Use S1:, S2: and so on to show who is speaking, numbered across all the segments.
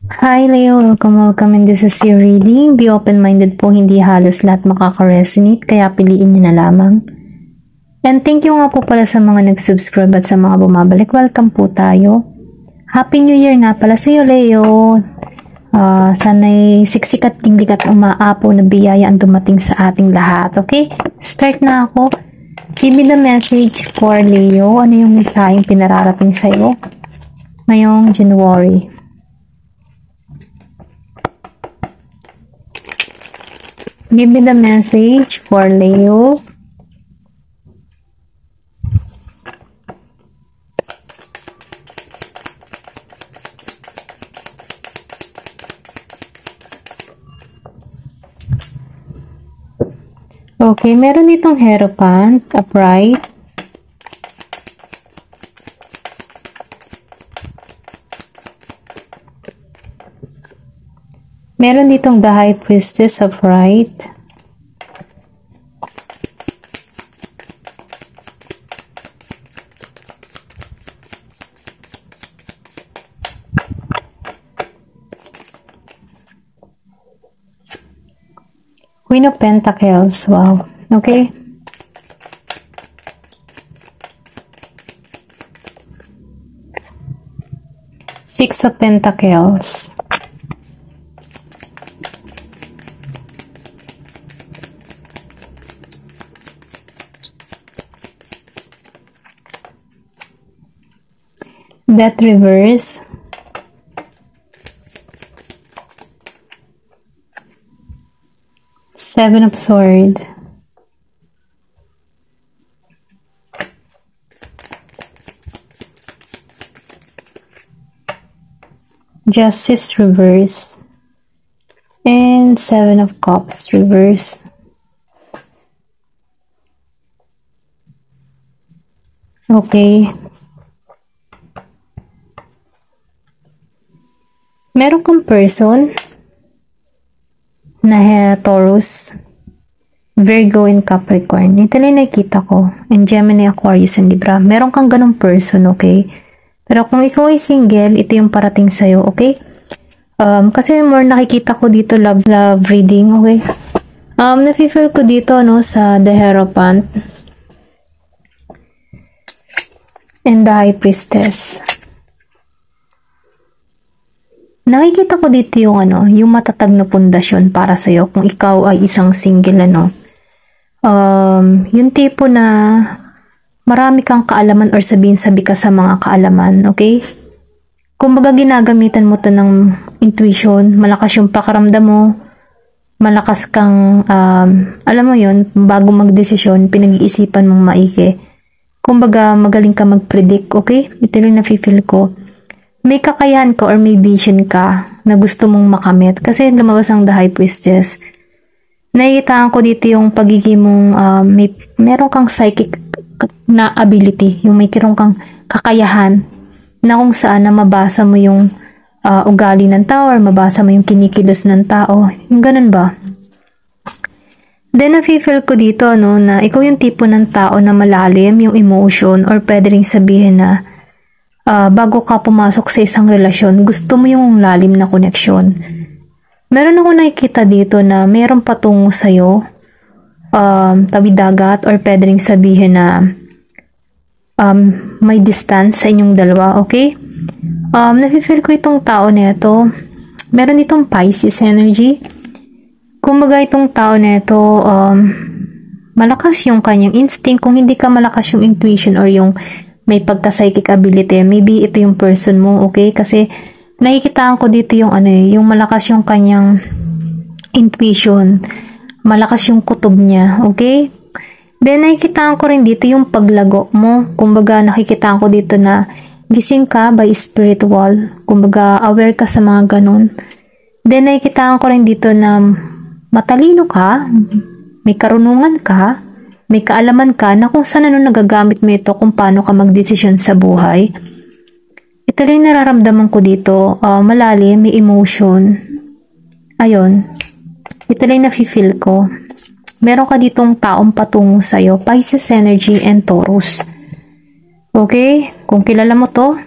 S1: Hi Leo, welcome and this is your reading. Be open-minded po, hindi halos lahat makaka-resonate, kaya piliin niyo na lamang. And thank you nga po pala sa mga nag-subscribe at sa mga bumabalik. Welcome po tayo. Happy New Year nga pala sa iyo Leo. Sana'y siksik at tinglig at umaapo na biyaya ang dumating sa ating lahat. Okay? Start na ako. Give me the message for Leo. Ano yung mensahe pinararating sa iyo ngayong January? Give me the message for Leo. Okay, meron ditong Hierophant, upright. Meron ditong the High Priestess, upright. Queen of Pentacles, wow. Okay. Six of Pentacles. Death reverse. Seven of Swords. Justice reverse. And Seven of Cups reverse. Okay. Meron kang person na Taurus, Virgo, and Capricorn. Ito lang nakikita ko. And Gemini, Aquarius, and Libra. Meron kang ganong person, okay? Pero kung ikaw ay single, ito yung parating sa'yo, okay? Kasi more nakikita ko dito love reading, okay? Nafe-feel ko dito, no, sa The Hierophant and the High Priestess. Nakikita ko dito yung yung matatag na pundasyon para sa iyo kung ikaw ay isang single yung tipo na marami kang kaalaman or sabi ka sa mga kaalaman, okay? Kumbaga ginagamitan mo 'to ng intuition, malakas yung pakiramdam mo, malakas kang alam mo yun, bago magdesisyon, pinag-iisipan mong maigi. Kumbaga magaling ka mag-predict, okay? Ito lang nafe-feel ko. May kakayahan ka or may vision ka na gusto mong makamit. Kasi lumabas ang The High Priestess. Nakikita ko dito yung pagiging mong meron kang psychic na ability. Yung may kirong kang kakayahan na kung saan na mabasa mo yung ugali ng tao or mabasa mo yung kinikilos ng tao. Yung ganun ba? Then, nafe-feel ko dito na ikaw yung tipo ng tao na malalim yung emotion or pwede rin sabihin na bago ka pumasok sa isang relasyon, gusto mo yung lalim na koneksyon. Meron ako nakikita dito na meron patungo sa'yo, tawid dagat, or pwede rin sabihin na may distance sa inyong dalawa, okay? Nafe-feel ko itong tao na ito. Meron itong Pisces energy. Kumbaga itong tao na ito, malakas yung kanyang instinct. Kung hindi ka malakas yung intuition or yung may pagka-psychic ability, maybe ito yung person mo, okay? Kasi nakikitaan ko dito yung yung malakas yung kanyang intuition, malakas yung kutob niya, okay? Then nakikitaan ko rin dito yung paglago mo. Kumbaga nakikitaan ko dito na gising ka by spiritual, kumbaga aware ka sa mga ganun. Then nakikitaan ko rin dito na matalino ka, may karunungan ka, may kaalaman ka na kung saan nagagamit mo ito kung paano ka magdesisyon sa buhay. Ito rin nararamdaman ko dito, malalim, may emotion. Ayun. Ito rin nafe-feel ko. Meron ka ditong taong patungo sa'yo, Pisces energy and Taurus. Okay? Kung kilala mo to,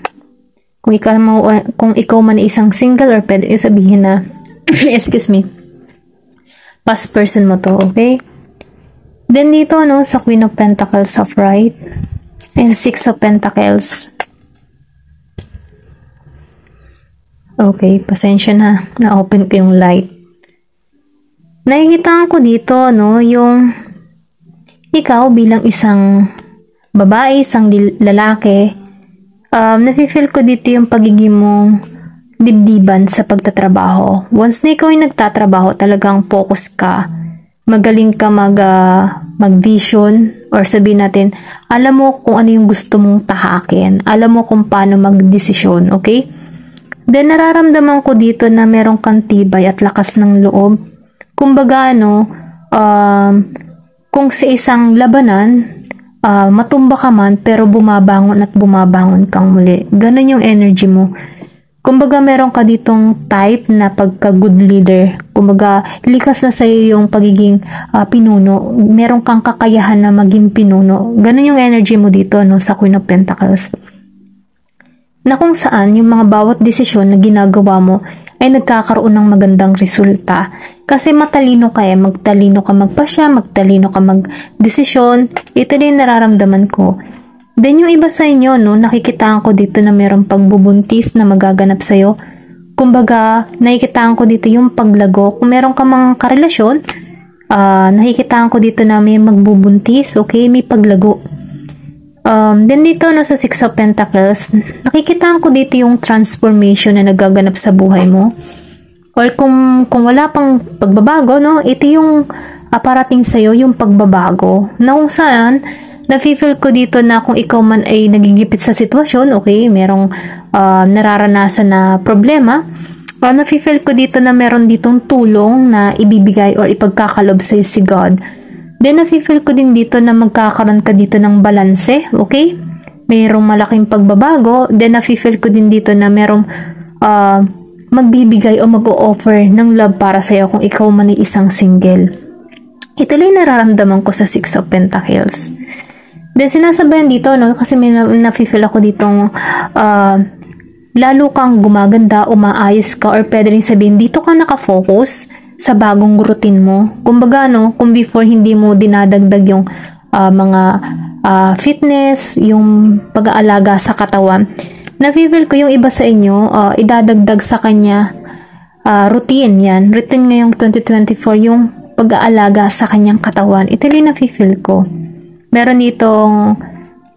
S1: Kung ikaw man isang single or pwede sabihin na, excuse me, past person mo to, okay? Then dito, no, sa Queen of Pentacles upright and Six of Pentacles. Okay, pasensya na. Na-open ko yung light. Nakikita ko dito, no, yung ikaw bilang isang babae, isang lalaki, nafe-feel ko dito yung pagiging mong dibdiban sa pagtatrabaho. Once na ikaw ay nagtatrabaho, talagang focus ka. Magaling ka mag-vision or sabihin natin, alam mo kung ano yung gusto mong tahakin. Alam mo kung paano mag-desisyon, okay? Then, nararamdaman ko dito na meron kang tibay at lakas ng loob. Kumbaga, kung sa isang labanan, matumba ka man, pero bumabangon at bumabangon kang muli. Ganon yung energy mo. Kumbaga, meron ka ditong type na pagka-good leader. Kumbaga, likas na sa'yo yung pagiging pinuno. Meron kang kakayahan na maging pinuno. Ganon yung energy mo dito, no, sa Queen of Pentacles. Na kung saan yung mga bawat desisyon na ginagawa mo ay nagkakaroon ng magandang resulta. Kasi matalino ka magtalino ka magpasya, magtalino ka magdesisyon. Ito din nararamdaman ko. Then yung iba sa inyo, no, nakikitaan ko dito na mayroong pagbubuntis na magaganap sa'yo. Kumbaga, nakikitaan ko dito yung paglago. Kung meron ka mga karelasyon, nakikitaan ko dito na may magbubuntis, okay, may paglago. Then dito, no, sa Six of Pentacles, nakikitaan ko dito yung transformation na nagaganap sa buhay mo. Or kung wala pang pagbabago, no, ito yung parating sa'yo, yung pagbabago. Na kung saan, nafe-feel ko dito na kung ikaw man ay nagigipit sa sitwasyon, okay, merong nararanasan na problema, nafe-feel ko dito na meron ditong tulong na ibibigay or ipagkakalob sa'yo si God. Then, nafe-feel ko din dito na magkakaroon ka dito ng balanse, okay? Mayroong malaking pagbabago. Then, nafe-feel ko din dito na merong magbibigay o mag-o-offer ng love para sa'yo kung ikaw man ay isang single. Ito lang nararamdaman ko sa Six of Pentacles. Then, sinasabayan dito, no? Kasi may nafe-feel ako ditong lalo kang gumaganda, umaayos ka, or pwede rin sabihin, dito ka nakafocus sa bagong routine mo. Kumbaga, no, kung before hindi mo dinadagdag yung mga fitness, yung pag-aalaga sa katawan, na-feel ko yung iba sa inyo, idadagdag sa kanya routine yan. Routine ngayong 2024, yung pag-aalaga sa kanyang katawan. Ito rin na-feel ko. Meron ditong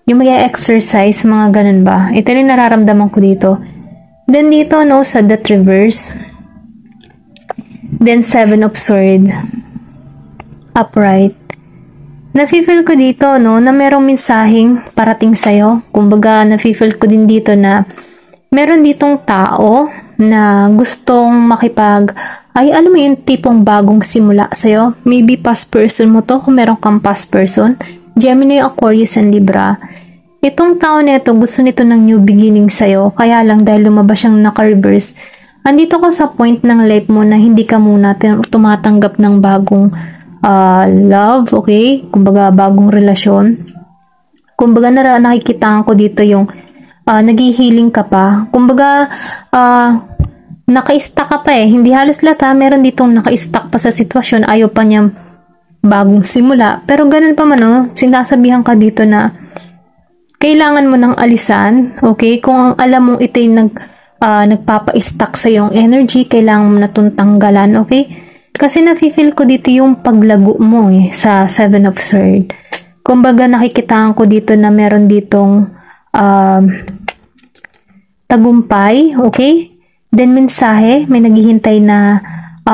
S1: yung mag-exercise, mga ganun ba. Ito rin nararamdaman ko dito. Then dito, no, sa Death Reverse, then Seven of Swords upright. Nafe-feel ko dito, no, na merong mensaheng parating sa'yo. Kumbaga, nafe-feel ko din dito na meron ditong tao na gustong alam mo yung tipong bagong simula sa'yo. Maybe past person mo to, kung meron kang past person. Gemini, Aquarius, and Libra. Itong tao na ito, gusto nito ng new beginning sa'yo. Kaya lang dahil lumabas siyang naka-reverse, andito ka sa point ng life mo na hindi ka muna tumatanggap ng bagong love, okay? Kumbaga, bagong relasyon. Kumbaga, nakikita ko dito yung naghihiling ka pa. Kumbaga, naka-stuck ka pa eh. Hindi halos lahat meron ditong naka-stuck pa sa sitwasyon. Ayaw pa niya bagong simula. Pero ganun pa man, no? Sinasabihan ka dito na kailangan mo ng alisan, okay? Kung alam mo ito'y nagpapa-stuck sa yung energy, kailangan mo na itong tanggalan, okay? Kasi nafe-feel ko dito yung paglago mo sa Seven of Swords. Kumbaga, nakikitaan ko dito na meron ditong tagumpay, okay? Then, mensahe, may naghihintay na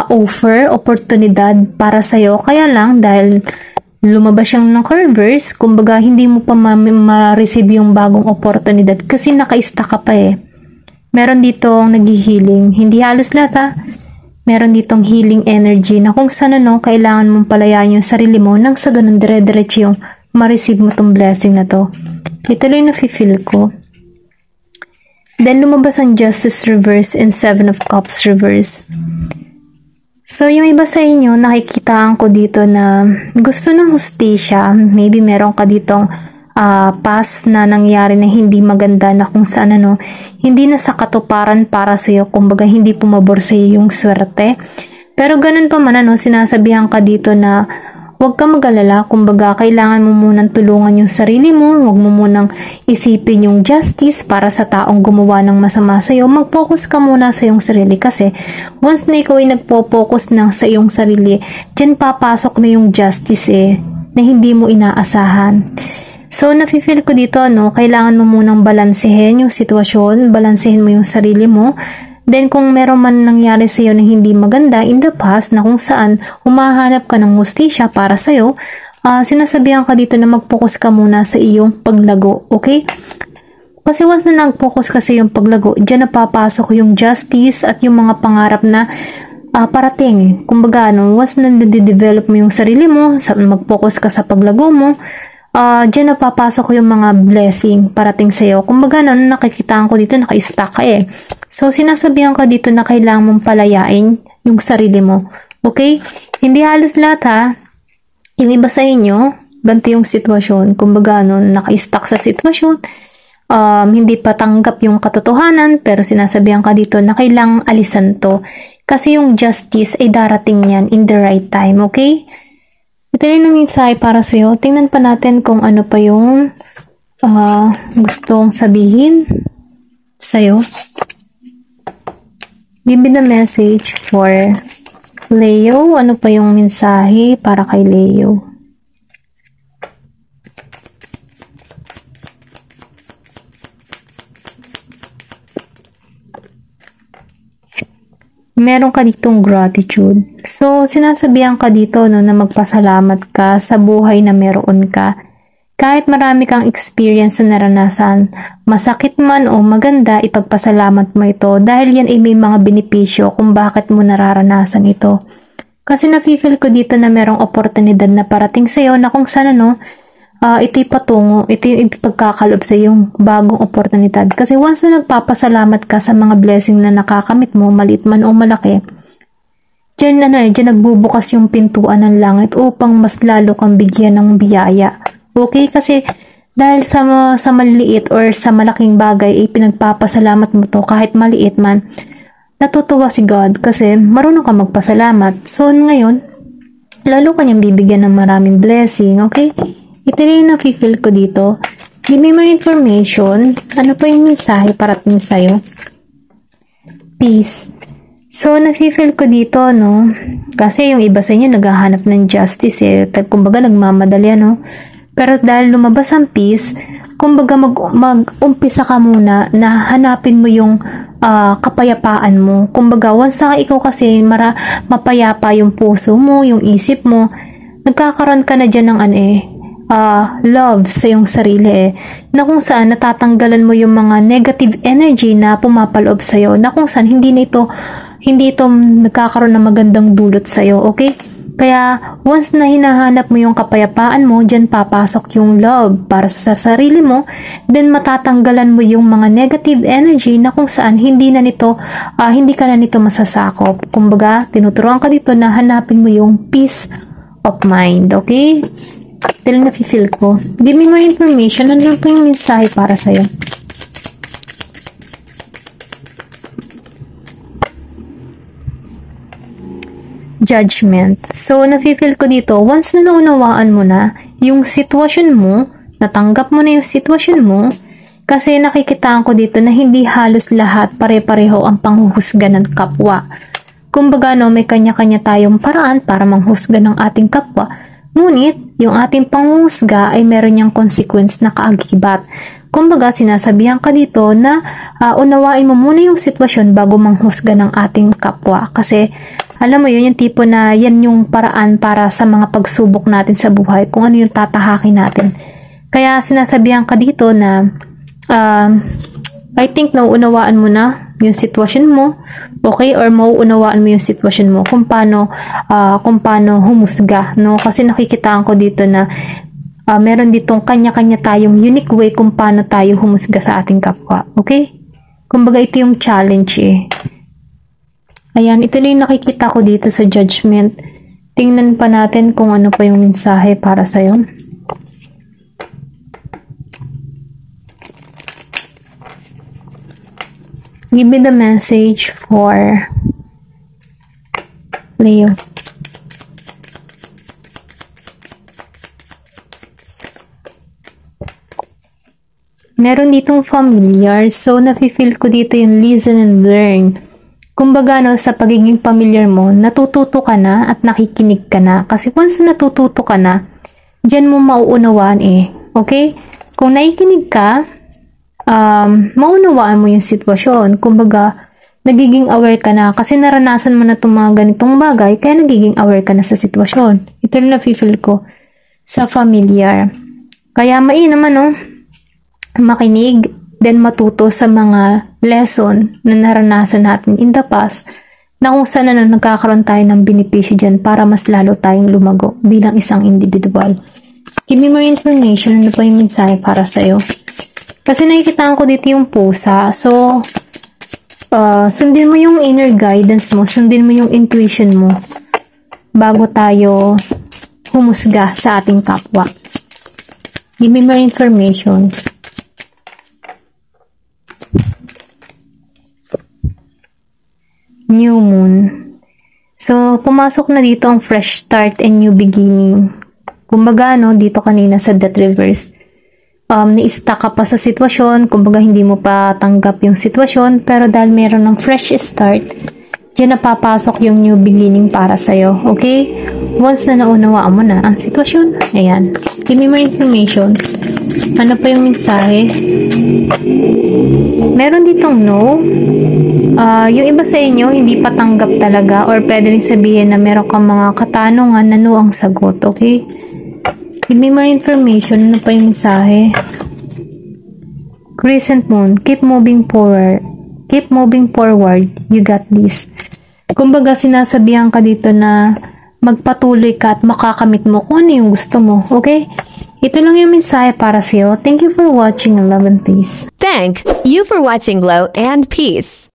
S1: offer, oportunidad para sa'yo. Kaya lang, dahil lumabas siyang ng reverse, kumbaga, hindi mo pa ma-receive yung bagong oportunidad kasi naka-stuck ka pa eh. Meron ditong naghihiling. Hindi halos lahat Meron ditong healing energy na kung saan kailangan mong palayain yung sarili mo nang sa ganun dire-diretso yung ma-receive mo tong blessing na to. Ito lang nafe-feel ko. Then lumabas ang Justice Reverse and Seven of Cups Reverse. So yung iba sa inyo, nakikitaan ko dito na gusto ng hustisya. Maybe meron ka ditong past na nangyari na hindi maganda na kung saan hindi na sa katuparan para sa'yo, kumbaga hindi pumabor sa'yo yung swerte. Pero ganun pa man sinasabihan ka dito na huwag ka mag-alala, kumbaga kailangan mo munang tulungan yung sarili mo, huwag mo munang isipin yung justice para sa taong gumawa ng masama sa'yo. Mag-focus ka muna sa iyong sarili kasi once na ikaw ay nagpo-focus na sa iyong sarili, dyan papasok na yung justice na hindi mo inaasahan. So, nafe-feel ko dito, kailangan mo munang balansehin yung sitwasyon, balansehin mo yung sarili mo. Then, kung meron man nangyari sa iyo na hindi maganda in the past na kung saan humahanap ka ng hustisya para sa iyo, sinasabihan ka dito na mag-focus ka muna sa iyong paglago, okay? Kasi once na nag-focus ka sa iyong paglago, dyan napapasok yung justice at yung mga pangarap na parating. Kumbaga, once na nade-develop mo yung sarili mo, mag-focus ka sa paglago mo, dyan napapasok yung mga blessing parating sa iyo. Kumbaga, nakikitaan ko dito, naka-stack ka So, sinasabihan ka dito na kailangan mong palayain yung sarili mo. Okay? Hindi halos lahat ha. Yung iba sa inyo, ganito yung sitwasyon. Kumbaga, naka-stuck sa sitwasyon. Hindi pa tanggap yung katotohanan, pero sinasabihan ka dito na kailangang alisan to. Kasi yung justice ay darating yan in the right time. Okay? Ito rin ang mensahe para sa'yo. Tingnan pa natin kung ano pa yung gustong sabihin sa'yo. Give me the message for Leo. Ano pa yung mensahe para kay Leo? Meron ka ditong gratitude. So, sinasabihan ka dito na magpasalamat ka sa buhay na meron ka. Kahit marami kang experience na naranasan, masakit man o maganda, ipagpasalamat mo ito dahil yan ay may mga benepisyo kung bakit mo nararanasan ito. Kasi nafe-feel ko dito na merong oportunidad na parating sa'yo na kung saan ito'y patungo, ito'y pagkakalob sa yung bagong oportunidad. Kasi once na nagpapasalamat ka sa mga blessing na nakakamit mo, maliit man o malaki, dyan nagbubukas yung pintuan ng langit upang mas lalo kang bigyan ng biyaya. Okay? Kasi dahil sa maliit or sa malaking bagay, pinagpapasalamat mo to kahit maliit man, natutuwa si God kasi marunong ka magpasalamat. So ngayon, lalo kanyang bibigyan ng maraming blessing. Okay? Ito rin yung nafe-feel ko dito. Give me more information. Ano pa yung mensahe parating sa'yo? Peace. So, nafe-feel ko dito, kasi yung iba sa inyo naghahanap ng justice kumbaga nagmamadali, Pero dahil lumabas ang peace, kumbaga mag-umpisa ka muna na hanapin mo yung kapayapaan mo. Kumbaga, once na ikaw kasi mapayapa yung puso mo, yung isip mo, nagkakaroon ka na dyan ng love sa iyong sarili na kung saan natatanggalan mo yung mga negative energy na pumapaloob sa iyo, na kung saan hindi ito nagkakaroon ng magandang dulot sa iyo, okay? Kaya once na hinahanap mo yung kapayapaan mo, dyan papasok yung love para sa sarili mo, then matatanggalan mo yung mga negative energy na kung saan hindi ka na nito masasakop. Kumbaga, tinuturuan ka dito na hanapin mo yung peace of mind, okay? Till na-feel ko. Give me more information. Ano po yung mensahe para sa'yo? Judgment. So, na-feel ko dito, once na naunawaan mo na yung sitwasyon mo, natanggap mo na yung sitwasyon mo, kasi nakikitaan ko dito na hindi halos lahat pare-pareho ang panghuhusga ng kapwa. Kumbaga, may kanya-kanya tayong paraan para manghusga ng ating kapwa. Ngunit, yung ating panghusga ay meron niyang consequence na kaagibat. Kumbaga, sinasabihan ka dito na unawain mo muna yung sitwasyon bago manghusga ng ating kapwa. Kasi, alam mo yun, yung tipo na yan yung paraan para sa mga pagsubok natin sa buhay, kung ano yung tatahakin natin. Kaya sinasabihan ka dito na I think nauunawaan mo na yung sitwasyon mo, okay? Or mauunawaan mo yung sitwasyon mo kung paano humusga, Kasi nakikitaan ko dito na meron ditong kanya-kanya tayong unique way kung paano tayo humusga sa ating kapwa, okay? Kumbaga ito yung challenge Ayan, ito lang yung nakikita ko dito sa judgment. Tingnan pa natin kung ano pa yung mensahe para sa'yo. Give me the message for Leo. Meron ditong familiar. So, nafe-feel ko dito yung listen and learn. Kumbaga, no, sa pagiging familiar mo, natututo ka na at nakikinig ka na. Kasi once natututo ka na, dyan mo mauunawaan eh. Okay? Kung nakikinig ka, maunawaan mo yung sitwasyon. Kumbaga, nagiging aware ka na. Kasi naranasan mo na itong mga ganitong bagay, kaya nagiging aware ka na sa sitwasyon. Ito yung nafe-feel ko sa familiar. Kaya mainam no? Makinig, then matuto sa mga lesson na naranasan natin in the past na kung saan na nagkakaroon tayo ng benepisyo dyan para mas lalo tayong lumago bilang isang individual. Give me more information. Ano pa yung mensahe para sa'yo? Kasi nakikita ko dito yung pusa. So, sundin mo yung inner guidance mo, sundin mo yung intuition mo bago tayo humusga sa ating kapwa. Give me more information. New Moon. So, pumasok na dito ang fresh start and new beginning. Kumbaga, no, dito kanina sa Death Reverse, ni-stuck ka pa sa sitwasyon, kumbaga hindi mo pa tanggap yung sitwasyon, pero dahil meron ng fresh start, dyan napapasok yung new beginning para sa'yo, okay? Once na naunawaan mo na ang sitwasyon, ayan. Give me more information. Ano pa yung mensahe? Meron ditong no. Yung iba sa inyo, hindi pa tanggap talaga or pwede rin sabihin na meron kang mga katanungan na no ang sagot, okay? Give me more information. Ano pa yung mensahe? Crescent Moon, keep moving forward. Keep moving forward. You got this. Kumbaga, sinasabihan ka dito na magpatuloy ka at makakamit mo kung ano yung gusto mo, okay? Ito lang yung mensahe para sa'yo. Thank you for watching and love and peace.
S2: Thank you for watching Glow and Peace.